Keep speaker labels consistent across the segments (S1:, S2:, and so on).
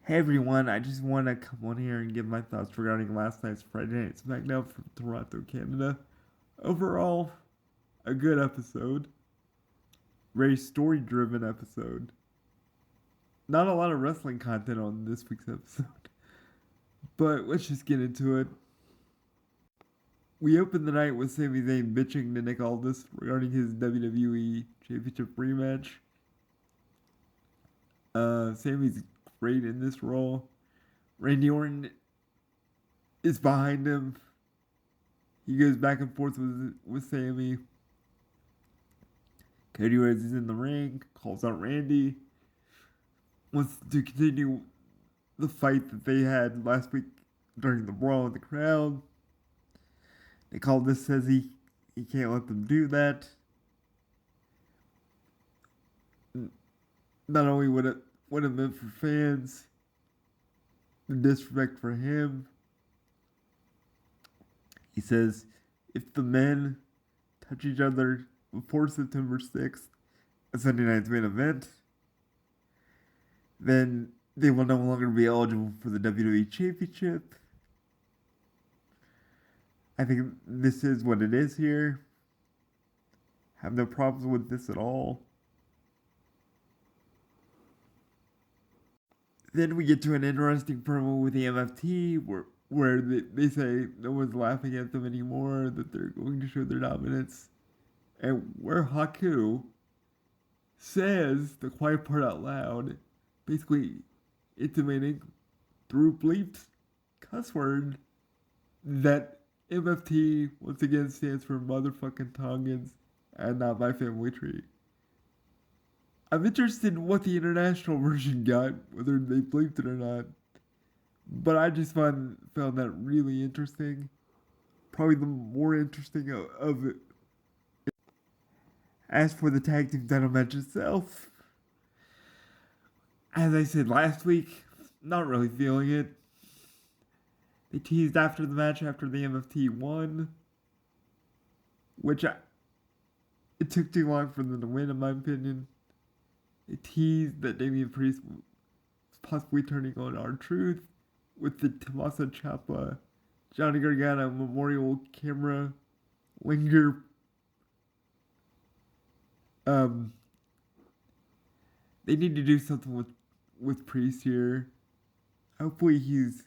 S1: Hey everyone, I just want to come on here and give my thoughts regarding last night's Friday Night Smackdown from Toronto, Canada. Overall, a good episode. Very story driven episode. Not a lot of wrestling content on this week's episode. But let's just get into it. We opened the night with Sami Zayn bitching to Nick Aldis regarding his WWE Championship rematch. Sami's great in this role. Randy Orton is behind him. He goes back and forth with Sami. Cody Rhodes is in the ring, calls out Randy, wants to continue the fight that they had last week during the brawl in the crowd. Nick Aldis says he can't let them do that. Not only what it meant for fans, the disrespect for him. He says if the men touch each other before September 6th, a Sunday night's main event, then they will no longer be eligible for the WWE Championship. I think this is what it is here. Have no problems with this at all. Then we get to an interesting promo with the MFT where they say no one's laughing at them anymore, that they're going to show their dominance. And where Haku says the quiet part out loud, basically intimating through bleeped cuss word that MFT once again stands for motherfucking Tongans and not my family tree. I'm interested in what the international version got, whether they bleeped it or not. But I just found that really interesting. Probably the more interesting of it. As for the tag team title match itself, as I said last week, not really feeling it. They teased after the match after the MFT won, it took too long for them to win, in my opinion. They teased that Damian Priest was possibly turning on R-Truth with the Tommaso Ciampa Johnny Gargano memorial camera linger. They need to do something with Priest here. Hopefully he's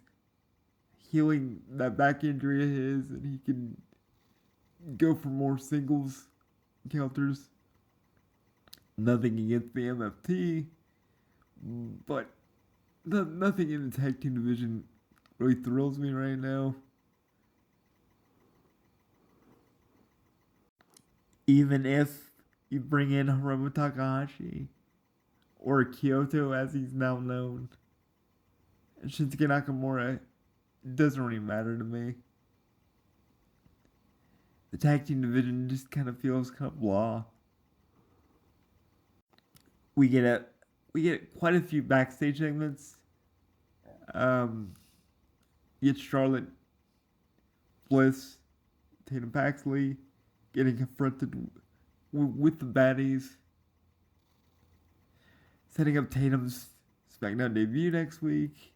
S1: healing that back injury of his and he can go for more singles encounters. Nothing against the MFT, but nothing in the tag team division really thrills me right now. Even if you bring in Hiromu Takahashi, or Kyoto as he's now known, and Shinsuke Nakamura, it doesn't really matter to me. The tag team division just kind of feels kind of blah. We get quite a few backstage segments. You get Charlotte, Bliss, Tatum Paxley getting confronted with the baddies, setting up Tatum's SmackDown debut next week.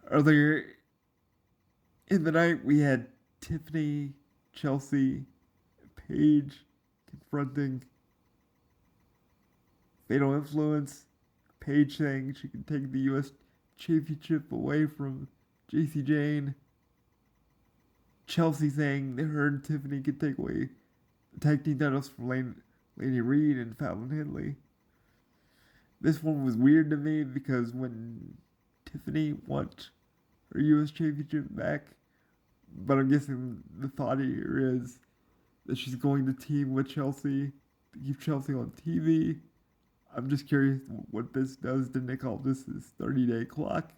S1: Earlier in the night, we had Tiffany, Chelsea, Paige confronting Fatal Influence. Paige saying she can take the U.S. Championship away from JC Jane. Chelsea saying that her and Tiffany could take away the tag team titles from Lady Reed and Fallon Henley. This one was weird to me because when Tiffany wants her U.S. Championship back, but I'm guessing the thought here is that she's going to team with Chelsea to keep Chelsea on TV. I'm just curious what this does to Nick Aldis' 30-day clock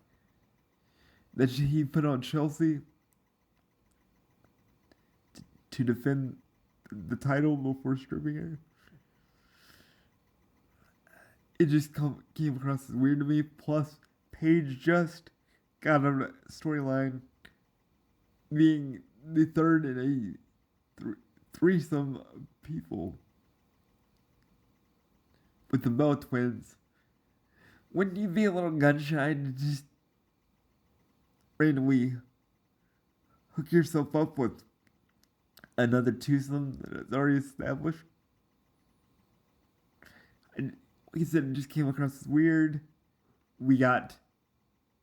S1: that he put on Chelsea to defend the title before stripping her. It just came across as weird to me. Plus, Paige just got a storyline being the third in a threesome of people with the Bella twins wouldn't you be a little gun shy to just randomly hook yourself up with another twosome that is already established? And like I said, it just came across as weird. We got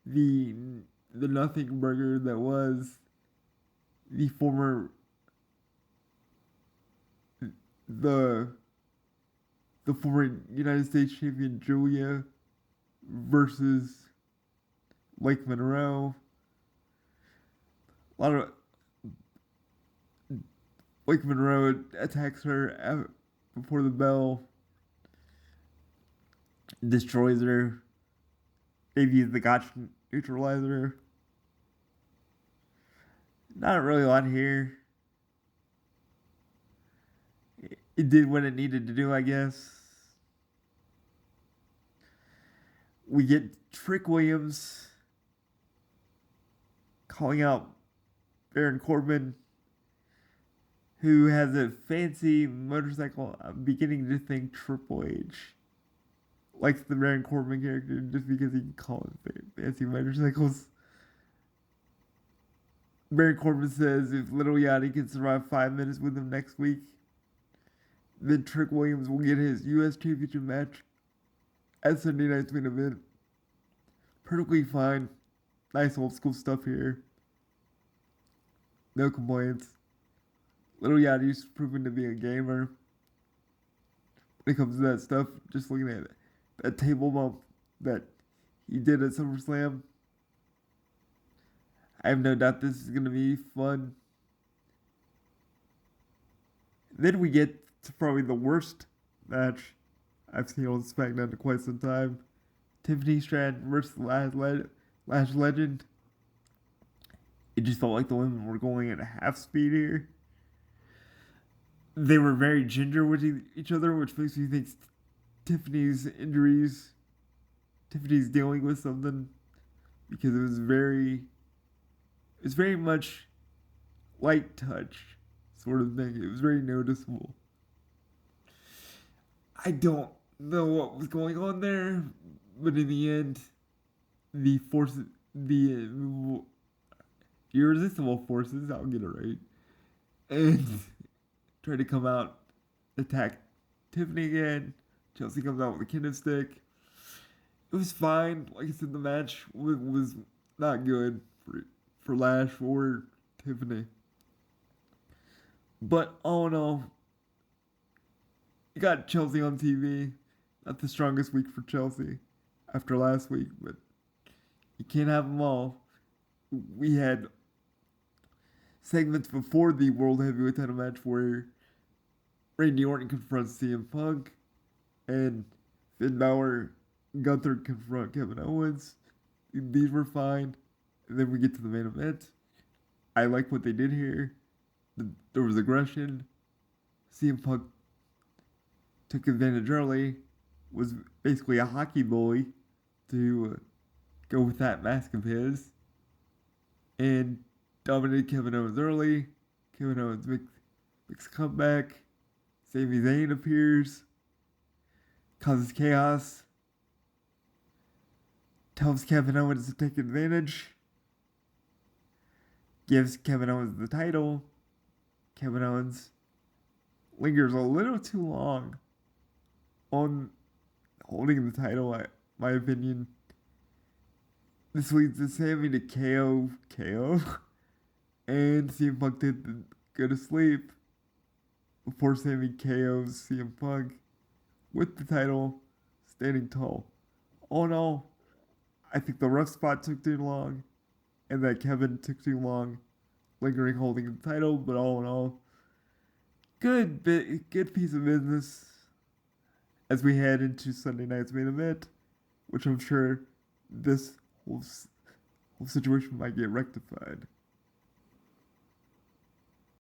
S1: the nothing burger that was the former the former United States champion Julia versus Lake Monroe. A lot of Lake Monroe attacks her before the bell, destroys her. They've used the gotcha neutralizer. Not really a lot here. It did what it needed to do, I guess. We get Trick Williams calling out Baron Corbin, who has a fancy motorcycle. I'm beginning to think Triple H likes the Baron Corbin character just because he can call it fancy motorcycles. Baron Corbin says if Little Yachty can survive 5 minutes with him next week, then Trick Williams will get his U.S. Championship match at Sunday night's main event. Perfectly fine. Nice old school stuff here. No complaints. Little Yachty's proven to be a gamer when it comes to that stuff. Just looking at that table bump that he did at SummerSlam. I have no doubt this is going to be fun. Then we get to probably the worst match I've seen on Smackdown in quite some time. Tiffany Stratton versus Lash Legend. It just felt like the women were going at half speed here. They were very ginger with each other, which makes me think Tiffany's injuries. Tiffany's dealing with something because it was very much light touch sort of thing. It was very noticeable. I don't know what was going on there, but in the end, the irresistible forces, I'll get it right, and tried to come out, attack Tiffany again. Chelsea comes out with a kendo stick. It was fine. Like I said, the match was not good for Lash or Tiffany. But all in all, you got Chelsea on TV. Not the strongest week for Chelsea after last week, but you can't have them all. We had segments before the World Heavyweight title match where Randy Orton confronts CM Punk and Finn Balor and Gunther confront Kevin Owens. These were fine. And then we get to the main event. I like what they did here. There was aggression. CM Punk took advantage early. Was basically a hockey bully to go with that mask of his. And dominated Kevin Owens early. Kevin Owens makes a comeback. Sami Zayn appears. Causes chaos. Tells Kevin Owens to take advantage. Gives Kevin Owens the title. Kevin Owens lingers a little too long on holding the title, in my opinion. This leads to Sami to KO, and CM Punk did go to sleep before Sami KOs CM Punk with the title, standing tall. All in all, I think the rough spot took too long, and that Kevin took too long lingering holding the title, but all in all, good piece of business as we head into Sunday night's main event, which I'm sure this whole situation might get rectified.